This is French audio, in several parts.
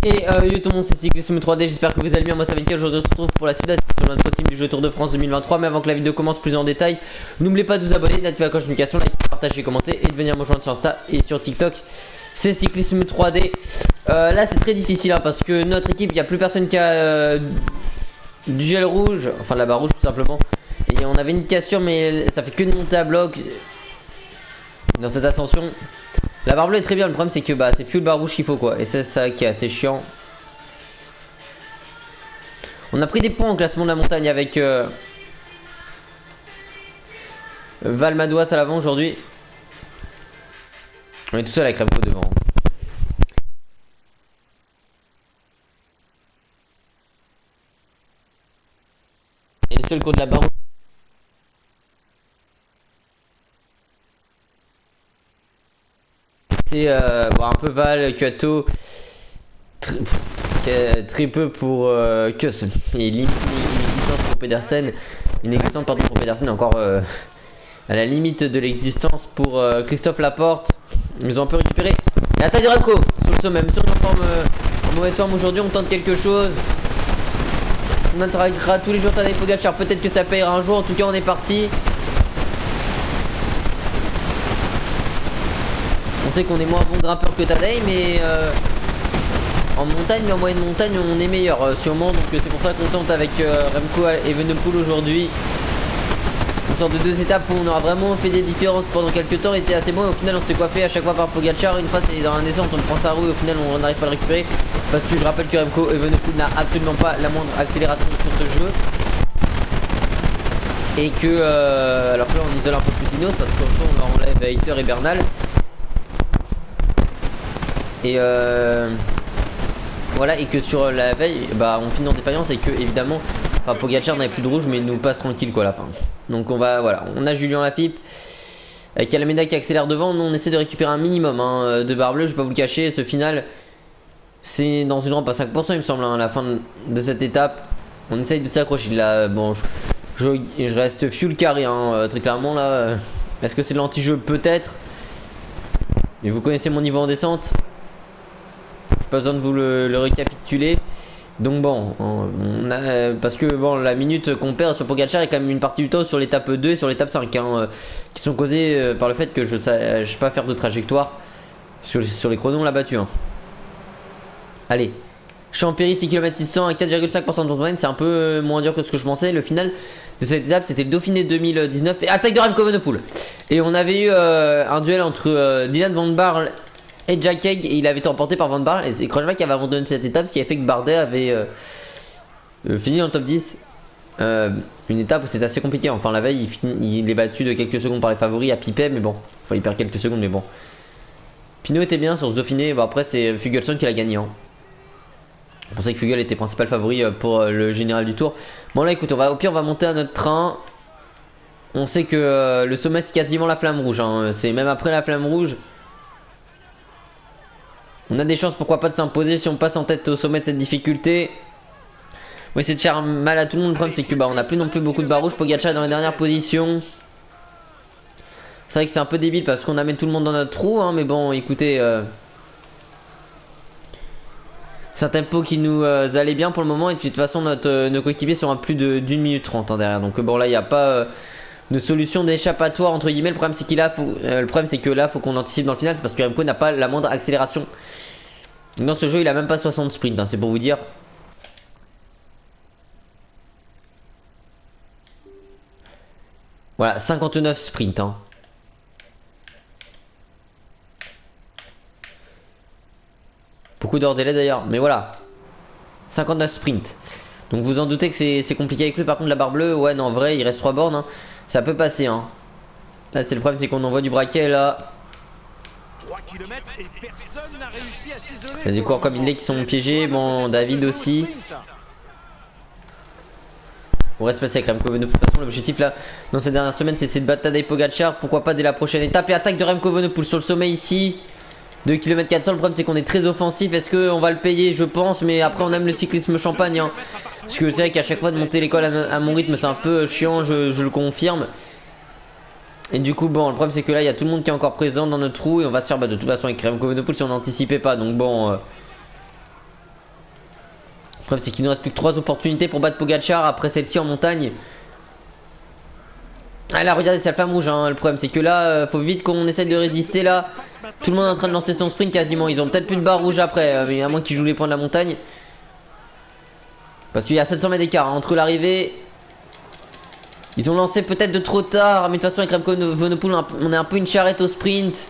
Yo tout le monde, c'est Cyclisme 3D, j'espère que vous allez bien, moi ça va nickel. Aujourd'hui on se retrouve pour la suite sur notre team du jeu Tour de France 2023. Mais avant que la vidéo commence plus en détail, n'oubliez pas de vous abonner, d'activer la cloche de notification, like, partager, commenter et de venir me rejoindre sur Insta et sur TikTok. C'est Cyclisme 3D. Là c'est très difficile hein, parce que notre équipe, il n'y a plus personne qui a du gel rouge, enfin de la barre rouge tout simplement. Et on avait une cassure mais ça fait que de monter à bloc dans cette ascension. La barre bleue est très bien, le problème c'est que bah c'est full barre rouge qu'il faut quoi. Et c'est ça qui est assez chiant. On a pris des points au classement de la montagne avec Valmadouas à l'avant aujourd'hui. On est tout seul avec Remco devant. Et le seul coup de la barre rouge. C'est bon, un peu Val, Kuato, très peu pour Kuss. Et limite l'existence pour Pedersen. Inexistante pardon pour Pedersen, encore à la limite de l'existence pour Christophe Laporte. Ils ont un peu récupéré. Et la taille de Remco sur le sommet, même si on est en mauvaise forme aujourd'hui, on tente quelque chose. On interagira tous les jours Tadej Pogacar, peut-être que ça payera un jour, en tout cas on est parti. On sait qu'on est moins bon grimpeur que Tadej, mais en montagne, mais en moyenne montagne, on est meilleur sûrement. Donc c'est pour ça qu'on tente avec Remco et Evenepoel aujourd'hui. Une sorte de deux étapes où on aura vraiment fait des différences pendant quelques temps, était assez bon. Et au final, on s'est coiffé à chaque fois par Pogacar. Une fois, c'est dans la descente, on prend sa roue et au final, on n'arrive pas à le récupérer. Parce que je rappelle que Remco Evenepoel n'a absolument pas la moindre accélération sur ce jeu. Et que, alors que là, on isole un peu plus Ineos parce qu'on leur enlève Hayter et Bernal. Et voilà, et que sur la veille, bah on finit en défaillance et que évidemment, enfin Pogacar n'avait plus de rouge mais il nous passe tranquille quoi à la fin. Donc on va, voilà, on a Julien Lafilippe avec Alameda qui accélère devant. Nous on essaie de récupérer un minimum hein, de barre bleue, je vais pas vous le cacher. Ce final, c'est dans une rampe à 5% il me semble hein, à la fin de cette étape. On essaye de s'accrocher là, bon je reste fuel carré hein, très clairement là. Est-ce que c'est de l'anti-jeu? Peut-être. Et vous connaissez mon niveau en descente. Pas besoin de vous le récapituler. Donc bon, on a, parce que bon, la minute qu'on perd sur Pogacar est quand même une partie du temps sur l'étape 2 et sur l'étape 5 hein, qui sont causées par le fait que je ne sais pas faire de trajectoire sur les chronos on l'a battu hein. Allez, Champéry 6 km 600 à 4,5% de moyenne, c'est un peu moins dur que ce que je pensais. Le final de cette étape c'était le Dauphiné 2019 et attaque de Remco Evenepoel. Et on avait eu un duel entre Dylan Van Baarle et Jack Haig et il avait été emporté par Van Baarle et c'est Kruijswijk qui avait abandonné cette étape, ce qui a fait que Bardet avait fini dans le top 10. Une étape où c'était assez compliqué, enfin la veille il est battu de quelques secondes par les favoris à Pipet mais bon, enfin il perd quelques secondes mais bon. Pinot était bien sur ce Dauphiné, bon après c'est Fuglsang qui l'a gagné hein. Je pensais que Fugel était principal favori pour le général du tour. Bon là écoute, au pire on va monter à notre train. On sait que le sommet c'est quasiment la flamme rouge hein. C'est même après la flamme rouge. On a des chances pourquoi pas de s'imposer si on passe en tête au sommet de cette difficulté. On va essayer de faire mal à tout le monde. Le problème c'est que bah on a plus non plus beaucoup de barres rouges. Pogacar est dans les dernières positions. C'est vrai que c'est un peu débile parce qu'on amène tout le monde dans notre trou hein, mais bon écoutez c'est un tempo qui nous allait bien pour le moment. Et puis de toute façon nos coéquipiers sont à plus d'1 minute 30 hein, derrière. Donc bon là il n'y a pas de solution d'échappatoire entre guillemets. Le problème c'est que là faut qu'on anticipe dans le final. C'est parce que Remco n'a pas la moindre accélération. Dans ce jeu il a même pas 60 sprints hein, c'est pour vous dire. Voilà 59 sprints hein. Beaucoup d'heures délai d'ailleurs, mais voilà 59 sprints. Donc vous en doutez que c'est compliqué avec lui. Par contre la barre bleue, ouais non en vrai il reste 3 bornes hein. Ça peut passer hein. Là c'est le problème c'est qu'on envoie du braquet là. Il y a des coureurs comme Hindley qui sont piégés. Bon David aussi. On reste passé avec Remco Evenepoel. De toute façon l'objectif là dans cette dernière semaine c'est de battre Tadej Pogacar. Pourquoi pas dès la prochaine étape. Et attaque de Remco Evenepoel sur le sommet ici. 2 km 400, le problème c'est qu'on est très offensif. Est-ce qu'on va le payer? Je pense. Mais après on aime le cyclisme champagne hein. Parce que c'est vrai qu'à chaque fois de monter l'école à mon rythme c'est un peu chiant, je le confirme. Et du coup bon le problème c'est que là il y a tout le monde qui est encore présent dans notre trou. Et on va se faire de toute façon avec Remco Evenepoel si on n'anticipait pas. Donc bon problème c'est qu'il nous reste plus que 3 opportunités pour battre Pogacar après celle-ci en montagne. Ah là regardez c'est la flamme rouge hein. Le problème c'est que là faut vite qu'on essaie de résister là. Tout le monde est en train de lancer son sprint quasiment. Ils ont peut-être plus de barre rouge après mais à moins qu'ils jouent les points de la montagne. Parce qu'il y a 700 mètres d'écart hein, entre l'arrivée. Ils ont lancé peut-être de trop tard. Mais de toute façon avec Remco Evenepoel on est un peu une charrette au sprint.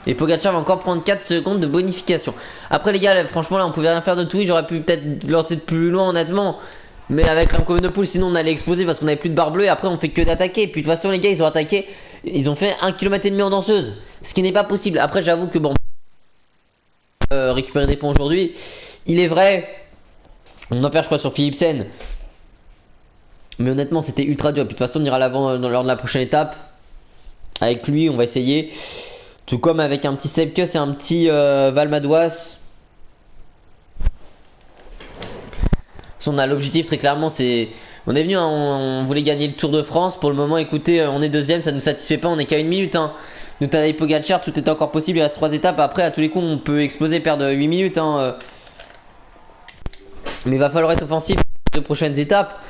Et Pogacar va encore prendre 4 secondes de bonification. Après les gars franchement là on pouvait rien faire de tout. J'aurais pu peut-être lancer de plus loin honnêtement. Mais avec Remco Evenepoel sinon on allait exploser parce qu'on avait plus de barre bleue et après on fait que d'attaquer. Et puis de toute façon les gars ils ont attaqué. Ils ont fait 1,5 km en danseuse. Ce qui n'est pas possible. Après j'avoue que bon récupérer des points aujourd'hui. Il est vrai. On en perd je crois sur Philipsen. Mais honnêtement c'était ultra dur. Et puis de toute façon on ira à l'avant lors de la prochaine étape. Avec lui on va essayer. Tout comme avec un petit Sepkus et un petit Valmadouas. On a l'objectif très clairement c'est. On est venu, hein, on voulait gagner le Tour de France. Pour le moment écoutez on est deuxième, ça nous satisfait pas, on est qu'à 1 minute hein. Nous Tadej Pogacar, tout est encore possible, il reste 3 étapes. Après à tous les coups on peut exploser, perdre 8 minutes hein. Mais il va falloir être offensif les 2 prochaines étapes.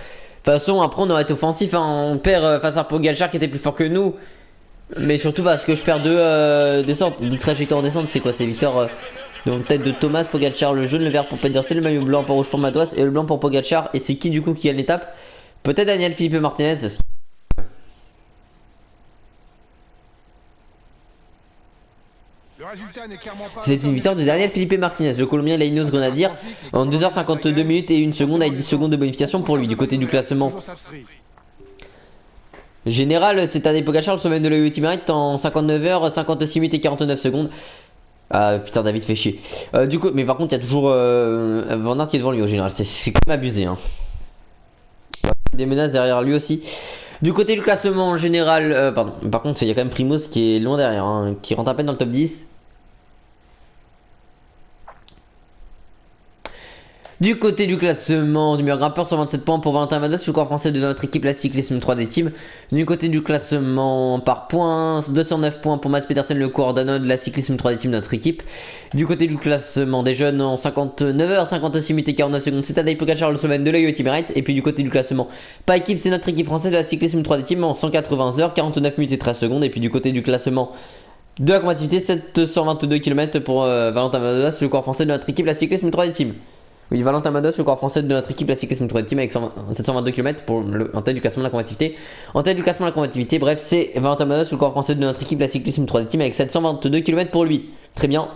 De toute façon après on aurait été offensif hein. On perd face à Pogacar qui était plus fort que nous. Mais surtout parce que je perds 2 descentes, 2 trajectoires en descente. C'est quoi, c'est victoire donc tête de Thomas, Pogacar le jaune, le vert pour Pedersen, le maillot blanc pour rouge pour Madouas et le blanc pour Pogacar. Et c'est qui du coup qui gagne l'étape? Peut-être Daniel Felipe Martinez. C'est une victoire de Daniel Felipe Martinez. Le Colombien Lainos Grenadier en 2h52 minutes et 1 seconde avec 10 secondes de bonification pour lui du côté du classement. Général, c'est Tadej Pogacar, le sommet de la Ultimate en 59h, 56 minutes et 49 secondes. Ah putain David fait chier. Du coup, mais par contre il y a toujours Van Aert qui est devant lui au général, c'est quand même abusé hein. Des menaces derrière lui aussi. Du côté du classement en général, pardon, par contre il y a quand même Primoz qui est loin derrière, hein, qui rentre à peine dans le top 10. Du côté du classement, du meilleur grimpeur, 127 points pour Valentin Madouas, le corps français de notre équipe, la cyclisme 3D Team. Du côté du classement par points, 209 points pour Mads Pedersen, le corps Danone, la cyclisme 3D Team de notre équipe. Du côté du classement des jeunes, en 59h, 56 minutes et 49 secondes, c'est Tadej Pogacar, le sommet de l'œil Ultimate. Et puis du côté du classement par équipe, c'est notre équipe française de la cyclisme 3D Team en 180h, 49 minutes et 13 secondes. Et puis du côté du classement de la combativité, 722 km pour Valentin Madouas, le corps français de notre équipe, la cyclisme 3D Team. Oui, Valentin Madouas, le corps français de notre équipe, la cyclisme 3D Team avec 722 km pour en tête du classement de la combativité. En tête du classement de la combativité, bref, c'est Valentin Madouas, le corps français de notre équipe, la cyclisme 3D Team avec 722 km pour lui. Très bien.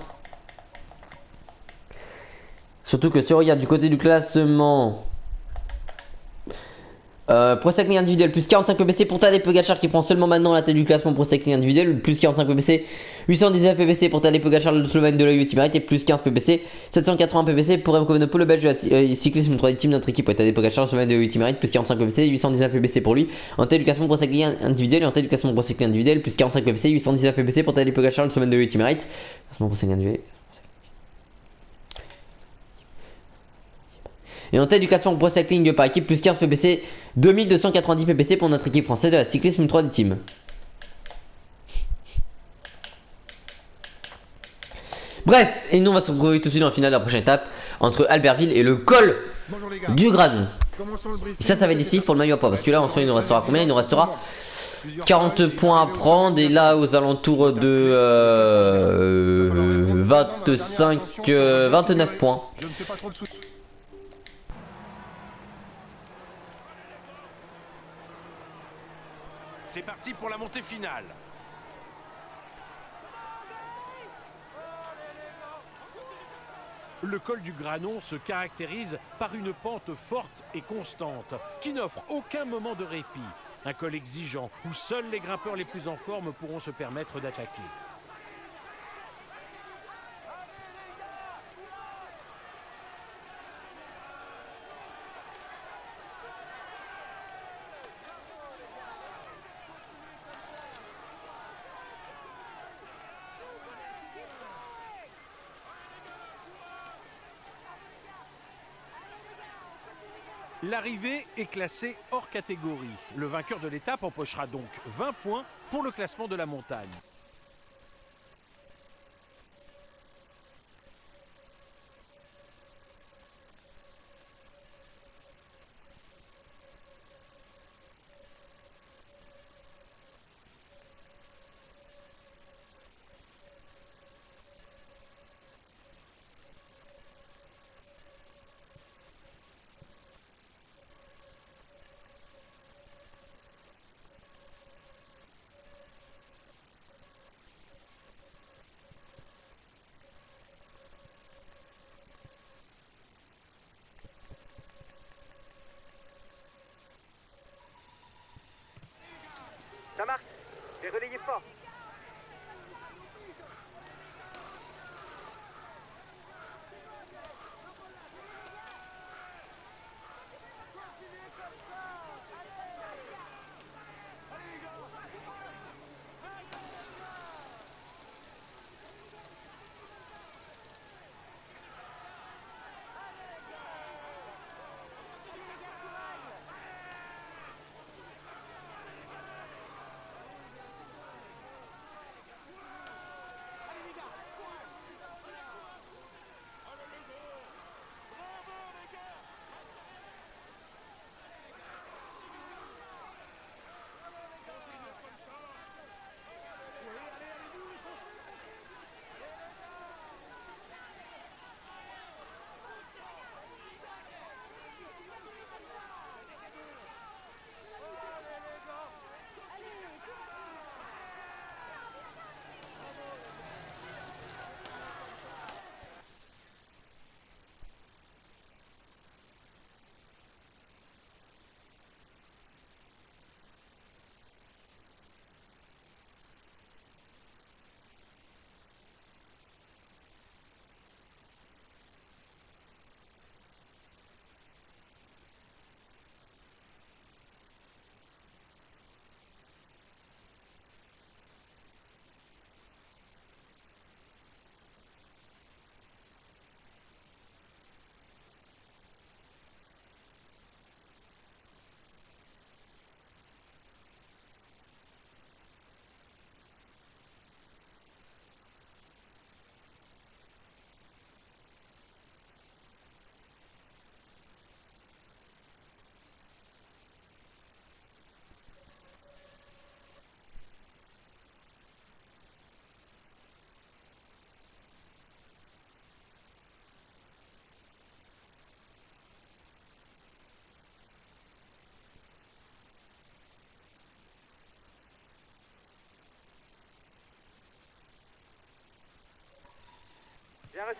Surtout que si on regarde du côté du classement, Pro Cycling individuel, plus 45 PPC pour Tadej Pogacar qui prend seulement maintenant la tête du classement Pro Cycling individuel, plus 45 PPC, 819 PPC pour Tadej Pogacar le Slovène de l'œil Ultimate et plus 15 PPC, 780 PPC pour Remco Evenepoel le Belge de la cyclisme 3D Team notre équipe, Tadej Pogacar le Slovène de l'œil Ultimate, plus 45 PPC, 819 PPC pour lui, en tête du classement Pro Cycling individuel et en tête du classement Pro Cycling individuel, plus 45 PPC, 819 PPC pour Tadej Pogacar le Slovène de l'œil Ultimate, classement Pro Cycling individuel. Et en tête du classement Pro Cycling par équipe, plus 15 PPC, 2290 PPC pour notre équipe française de la cyclisme 3D Team. Bref, et nous on va se retrouver tout de suite dans la finale de la prochaine étape entre Albertville et le col du Granon. Et ça va être décisif pour le maillot à poids parce que là en soi il nous restera combien? Il nous restera 40 points à prendre et là aux alentours de 29 points. C'est parti pour la montée finale. Le col du Granon se caractérise par une pente forte et constante qui n'offre aucun moment de répit. Un col exigeant où seuls les grimpeurs les plus en forme pourront se permettre d'attaquer. L'arrivée est classée hors catégorie. Le vainqueur de l'étape empochera donc 20 points pour le classement de la montagne.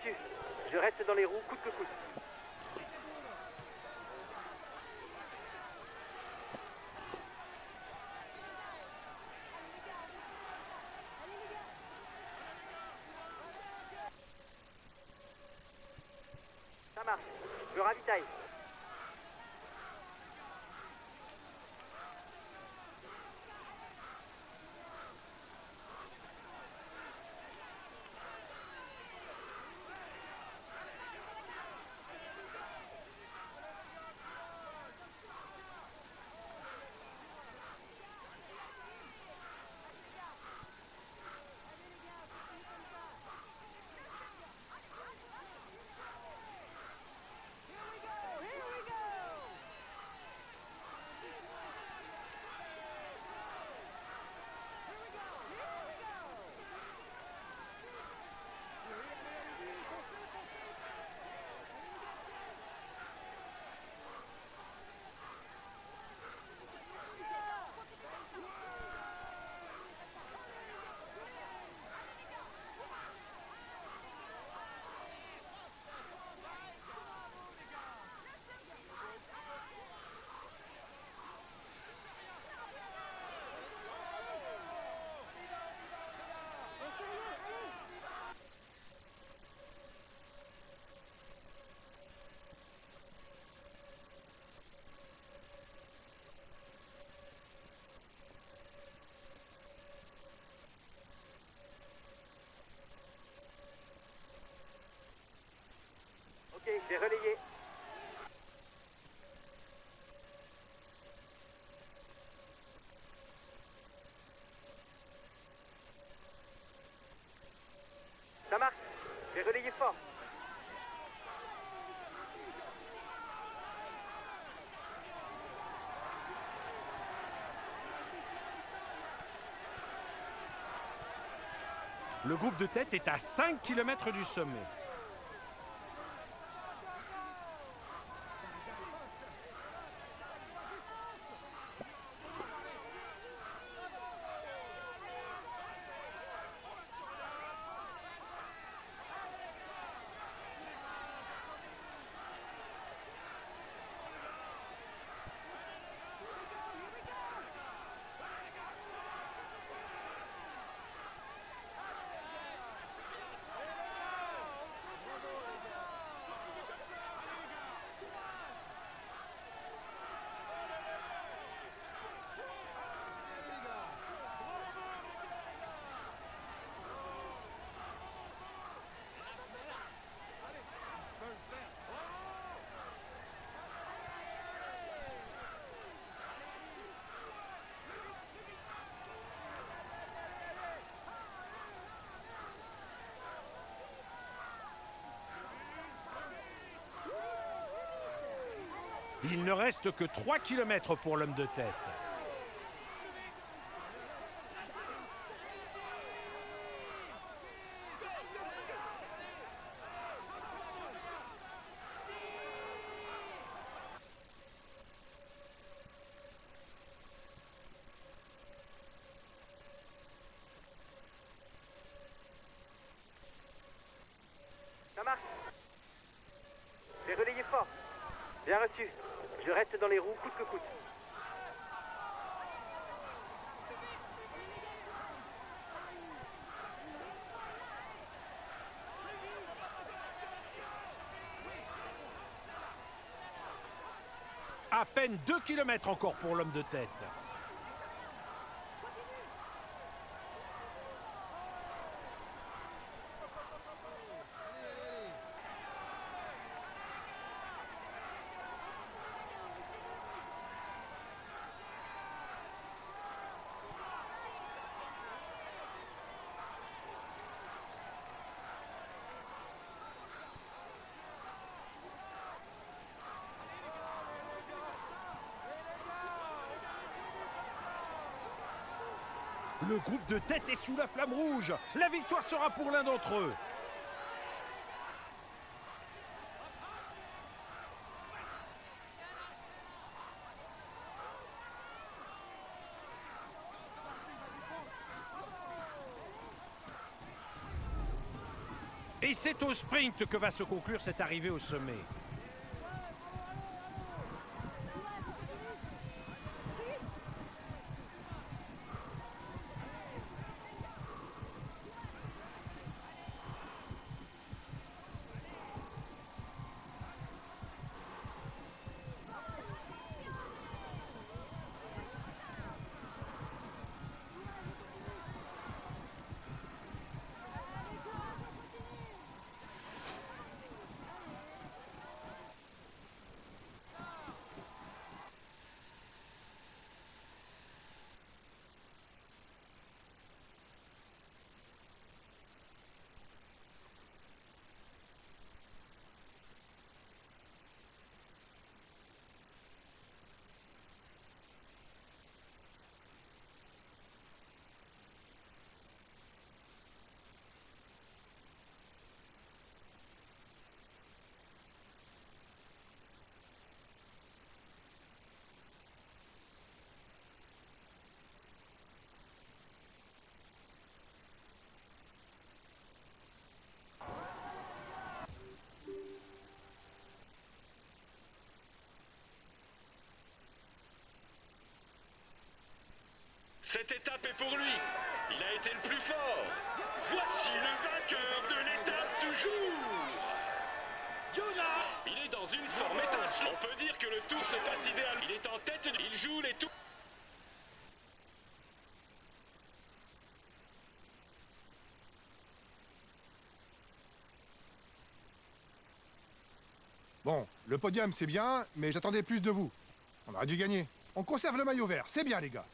reçu. Je reste dans les roues coûte que coûte. Ça marche. Je ravitaille. Ok, j'ai relayé. Ça marche. J'ai relayé fort. Le groupe de tête est à 5 km du sommet. Il ne reste que 3 km pour l'homme de tête. Ça marche. J'ai relayé fort. Bien reçu. Je reste dans les roues coûte que coûte. À peine 2 km encore pour l'homme de tête. Le groupe de tête est sous la flamme rouge. La victoire sera pour l'un d'entre eux. Et Et c'est au sprint que va se conclure cette arrivée au sommet. Cette étape est pour lui. Il a été le plus fort. Voici le vainqueur de l'étape du jour. Jonas, il est dans une forme étincelante. On peut dire que le tour se passe idéal. Il est en tête, il joue les tours. Bon, le podium c'est bien, mais j'attendais plus de vous. On aurait dû gagner. On conserve le maillot vert, c'est bien les gars.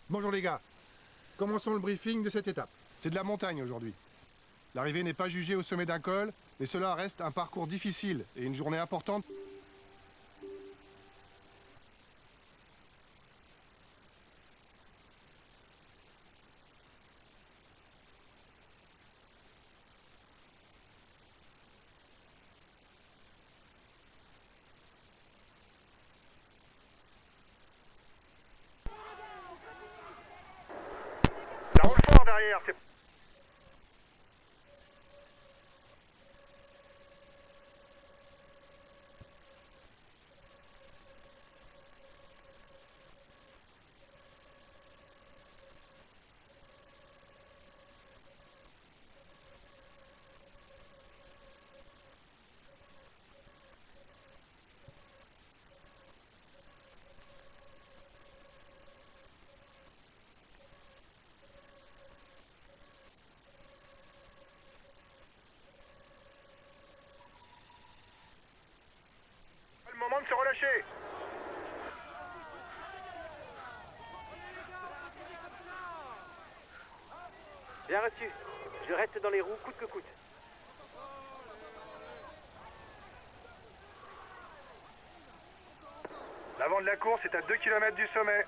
Bonjour les gars. Commençons le briefing de cette étape. C'est de la montagne aujourd'hui. L'arrivée n'est pas jugée au sommet d'un col, mais cela reste un parcours difficile et une journée importante. Ça roule fort derrière, c'est... Le moment de se relâcher. Bien reçu. Je reste dans les roues coûte que coûte. L'avant de la course est à 2 km du sommet.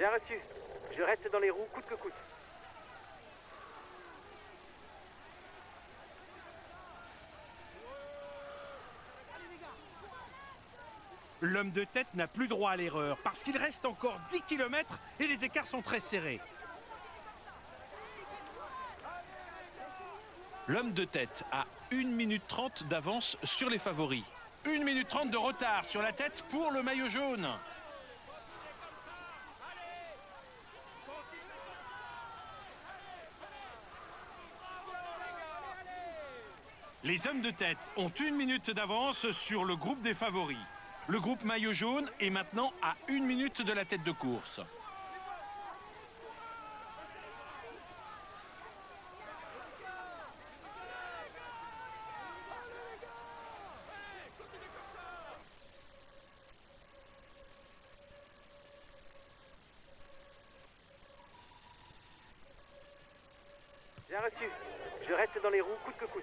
Bien reçu. Je reste dans les roues coûte que coûte. L'homme de tête n'a plus droit à l'erreur parce qu'il reste encore 10 km et les écarts sont très serrés. L'homme de tête a 1 minute 30 d'avance sur les favoris. 1 minute 30 de retard sur la tête pour le maillot jaune. Les hommes de tête ont 1 minute d'avance sur le groupe des favoris. Le groupe maillot jaune est maintenant à 1 minute de la tête de course. Bien reçu. Je reste dans les roues coûte que coûte.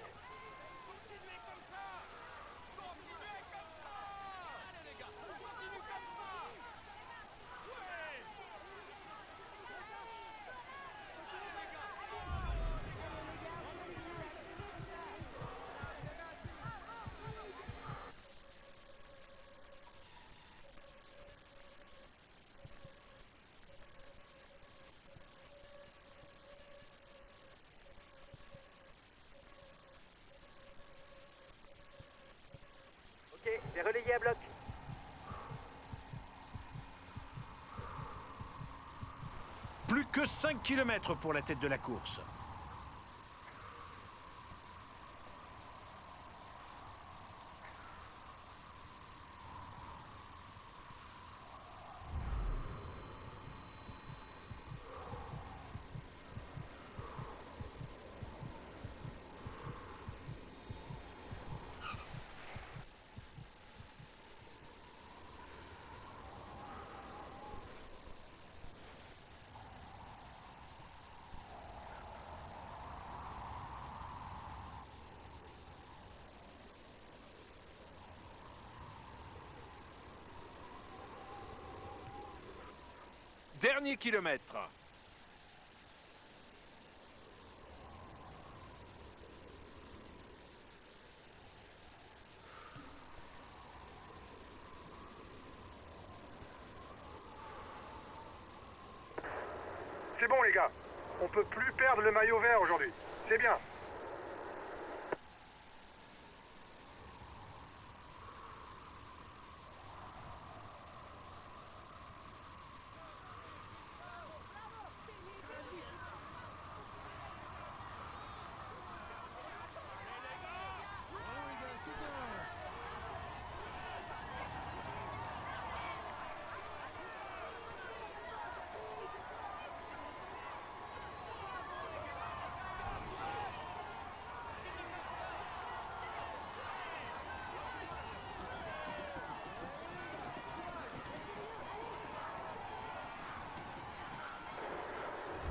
Ok, c'est relayé à bloc. Plus que 5 km pour la tête de la course. Dernier kilomètre. C'est bon les gars, on peut plus perdre le maillot vert aujourd'hui. C'est bien.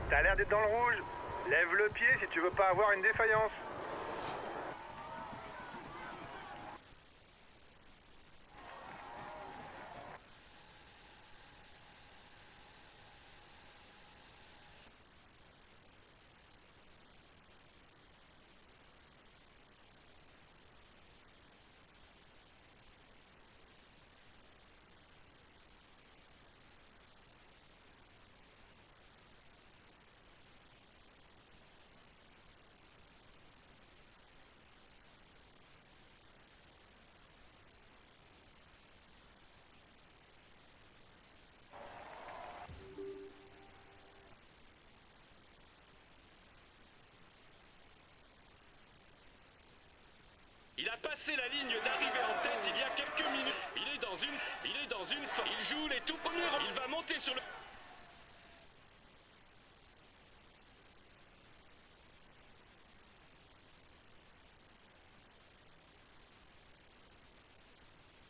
T'as l'air d'être dans le rouge. Lève le pied si tu veux pas avoir une défaillance. passé la ligne d'arrivée en tête il y a quelques minutes. Il est dans une forme. Il joue les tout premiers rôles. Il va monter sur le...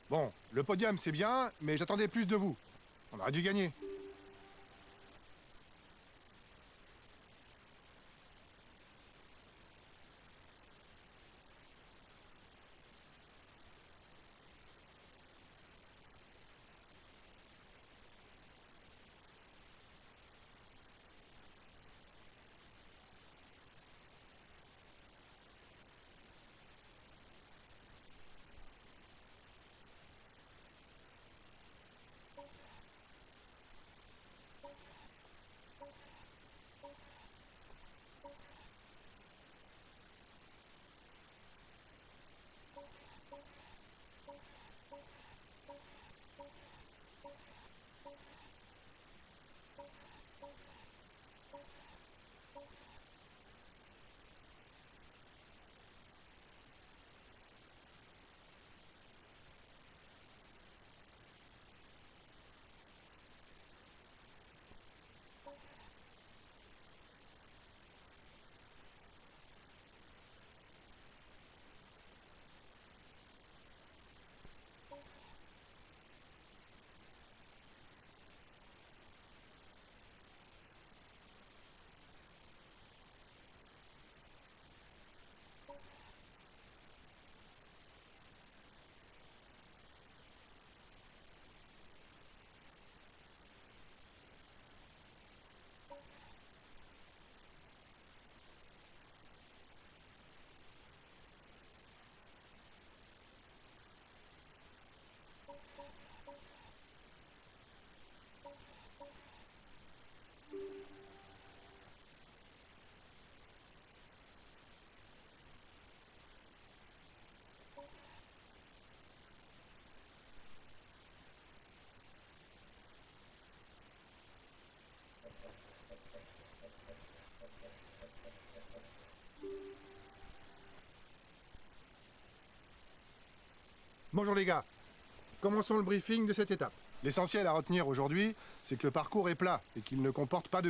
Bon, le podium c'est bien, mais j'attendais plus de vous. On aurait dû gagner. Bonjour les gars, commençons le briefing de cette étape. L'essentiel à retenir aujourd'hui, c'est que le parcours est plat et qu'il ne comporte pas de...